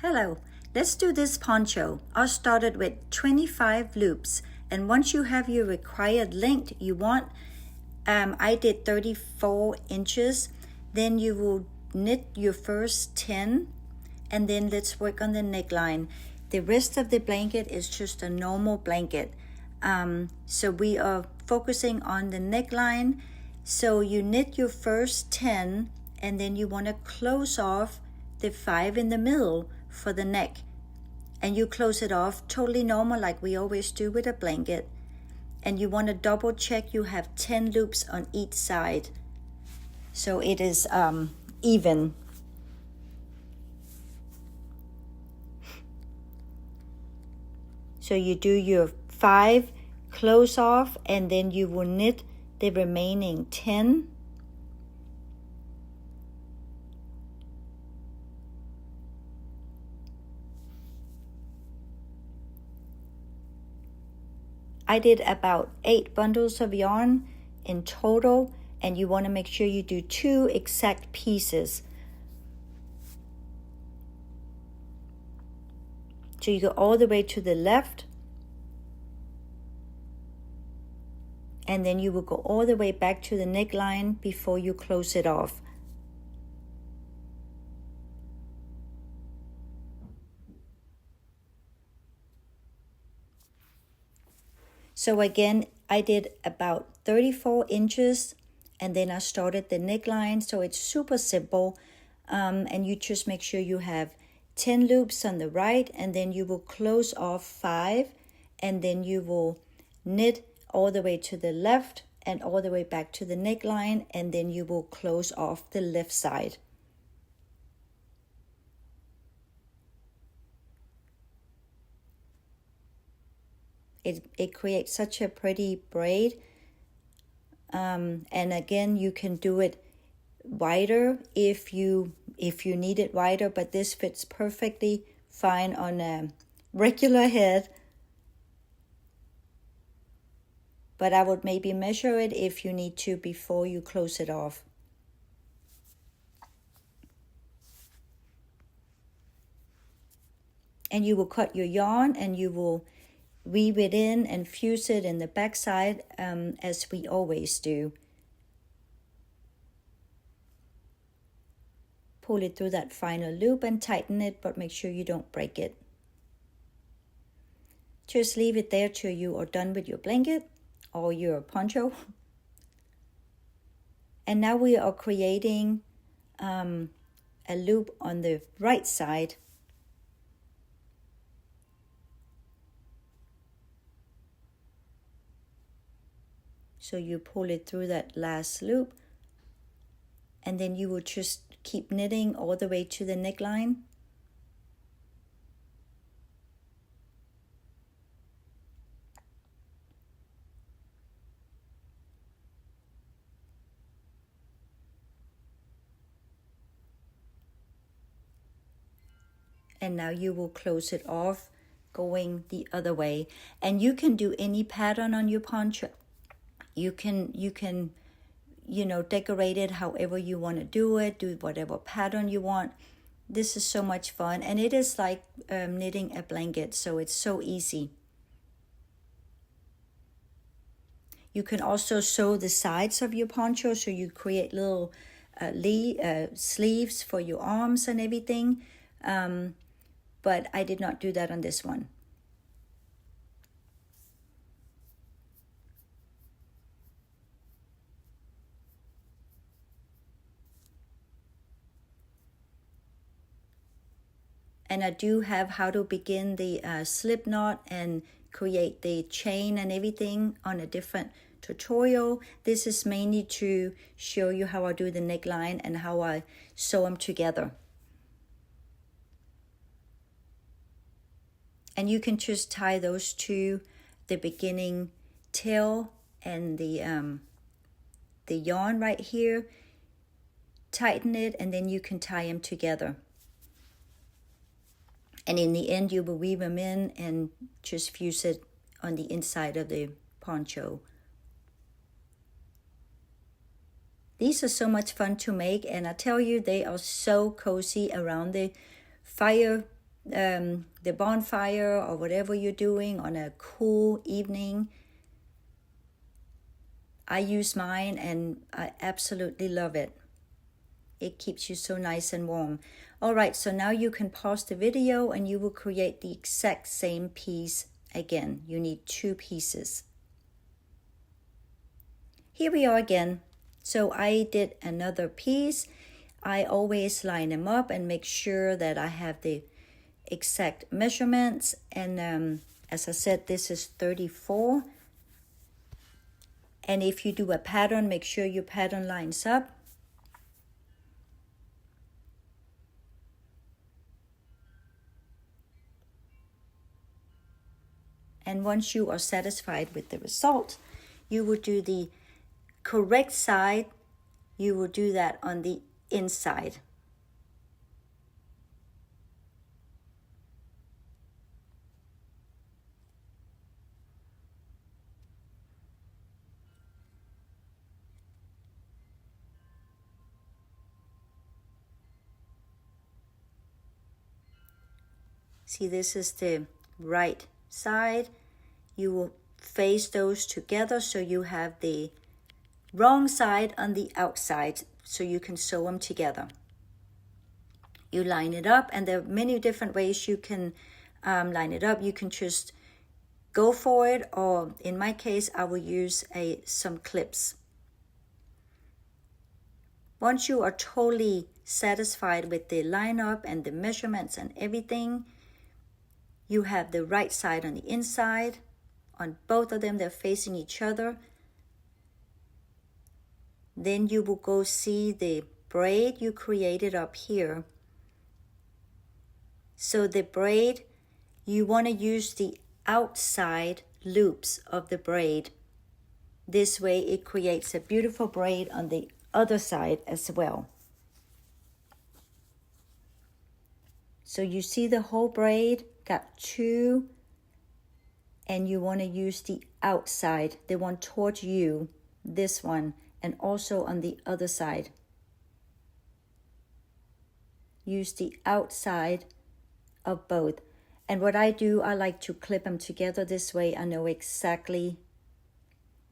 Hello, let's do this poncho. I started with 25 loops, and once you have your required length you want, I did 34 inches, then you will knit your first 10, and then let's work on the neckline. The rest of the blanket is just a normal blanket. So we are focusing on the neckline. So you knit your first 10, and then you want to close off the 5 in the middle for the neck, and you close it off totally normal like we always do with a blanket. And you want to double check you have 10 loops on each side so it is even. So you do your 5, close off, and then you will knit the remaining 10. I did about 8 bundles of yarn in total, and you want to make sure you do 2 exact pieces. So you go all the way to the left, and then you will go all the way back to the neckline before you close it off. So again, I did about 34 inches, and then I started the neckline. So it's super simple, and you just make sure you have 10 loops on the right, and then you will close off 5, and then you will knit all the way to the left and all the way back to the neckline, and then you will close off the left side. It creates such a pretty braid, and again you can do it wider if you need it wider, but this fits perfectly fine on a regular head. But I would maybe measure it if you need to before you close it off. And you will cut your yarn, and you will weave it in and fuse it in the back side, as we always do. Pull it through that final loop and tighten it, but make sure you don't break it. Just leave it there till you are done with your blanket or your poncho. And now we are creating a loop on the right side. So you pull it through that last loop, and then you will just keep knitting all the way to the neckline. And now you will close it off going the other way. And you can do any pattern on your poncho. You can decorate it however you want to do it, do whatever pattern you want. This is so much fun, and it is like knitting a blanket, so it's so easy. You can also sew the sides of your poncho, so you create little sleeves for your arms and everything, but I did not do that on this one. And I do have how to begin the slip knot and create the chain and everything on a different tutorial. This is mainly to show you how I do the neckline and how I sew them together. And you can just tie those to the beginning tail and the yarn right here. Tighten it, and then you can tie them together. And in the end, you will weave them in and just fuse it on the inside of the poncho. These are so much fun to make, and I tell you, they are so cozy around the fire the bonfire or whatever you're doing on a cool evening. I use mine and I absolutely love it. It keeps you so nice and warm. All right, so now you can pause the video and you will create the exact same piece again. You need 2 pieces. Here we are again. So I did another piece. I always line them up and make sure that I have the exact measurements. And as I said, this is 34. And if you do a pattern, make sure your pattern lines up. And once you are satisfied with the result, you will do the correct side. You will do that on the inside. See, this is the right side. You will face those together so you have the wrong side on the outside so you can sew them together. You line it up, and there are many different ways you can line it up. You can just go for it, or in my case, I will use some clips. Once you are totally satisfied with the lineup and the measurements and everything, you have the right side on the inside. On both of them, they're facing each other. Then you will go see the braid you created up here. So the braid, you want to use the outside loops of the braid. This way it creates a beautiful braid on the other side as well. So you see the whole braid, got 2, and you want to use the outside, the one towards you, this one, and also on the other side. Use the outside of both. And what I do, I like to clip them together. This way I know exactly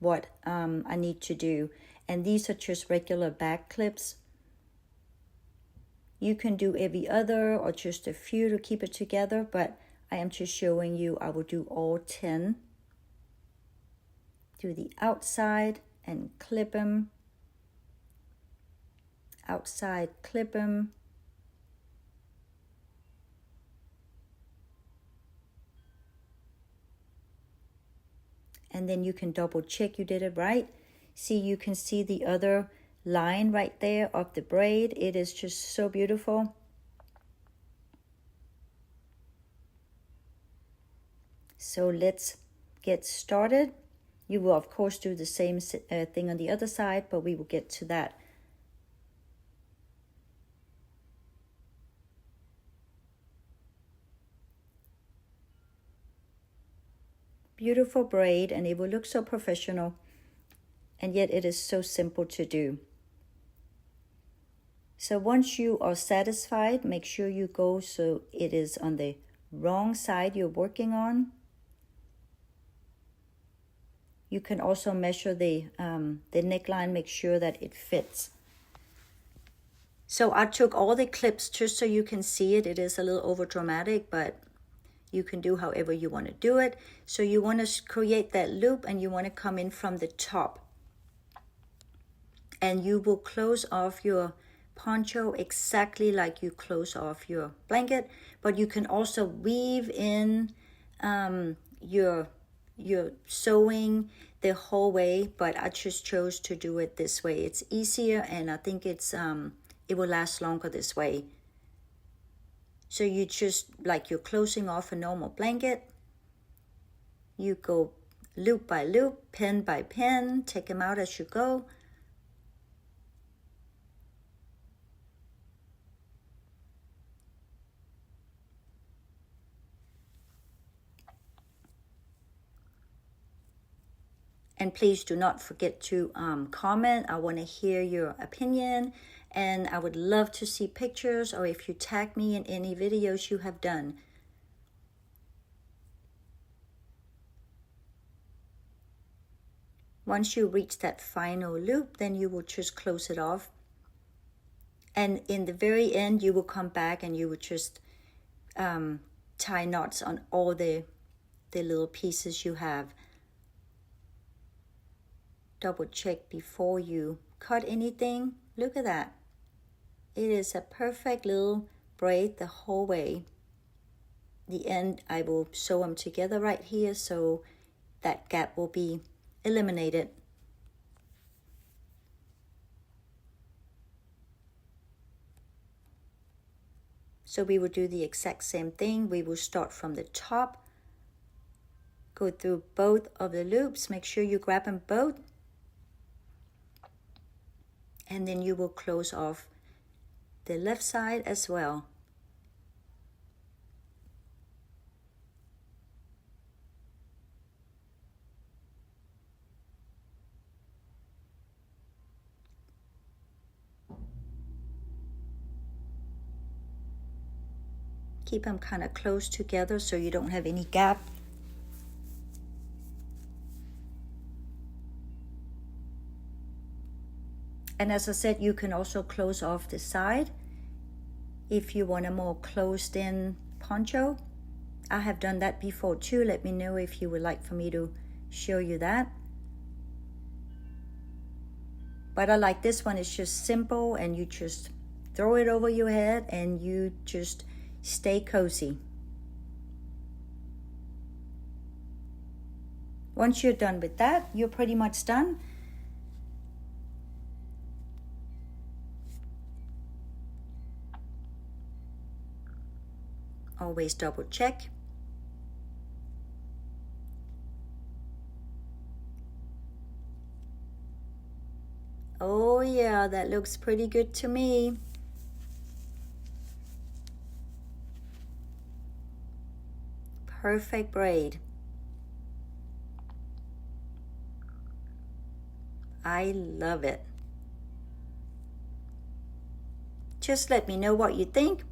what I need to do. And these are just regular back clips. You can do every other or just a few to keep it together, but I am just showing you I will do all 10. Do the outside and clip them. Outside, clip them. And then you can double check you did it right. See, you can see the other line right there of the braid. It is just so beautiful. So let's get started. You will of course do the same thing on the other side, but we will get to that. Beautiful braid, and it will look so professional, and yet it is so simple to do. So once you are satisfied, make sure you go so it is on the wrong side you're working on. You can also measure the neckline, make sure that it fits. So I took all the clips just so you can see it. It is a little over dramatic, but you can do however you want to do it. So you want to create that loop and you want to come in from the top. And you will close off your poncho exactly like you close off your blanket. But you can also weave in your sewing the whole way. But I just chose to do it this way. It's easier, and I think it will last longer this way. So you just, like you're closing off a normal blanket, you go loop by loop, pin by pin, take them out as you go. And please do not forget to comment. I want to hear your opinion and I would love to see pictures or if you tag me in any videos you have done. Once you reach that final loop, then you will just close it off. And in the very end, you will come back and you will just tie knots on all the little pieces you have. Double check before you cut anything. Look at that. It is a perfect little braid the whole way. The end, I will sew them together right here so that gap will be eliminated. So we will do the exact same thing. We will start from the top, go through both of the loops, make sure you grab them both, and then you will close off the left side as well. Keep them kind of close together so you don't have any gap. And as I said, you can also close off the side if you want a more closed in poncho. I have done that before too. Let me know if you would like for me to show you that. But I like this one. It's just simple and you just throw it over your head and you just stay cozy. Once you're done with that, you're pretty much done. Always double check. Oh yeah, that looks pretty good to me. Perfect braid. I love it. Just let me know what you think.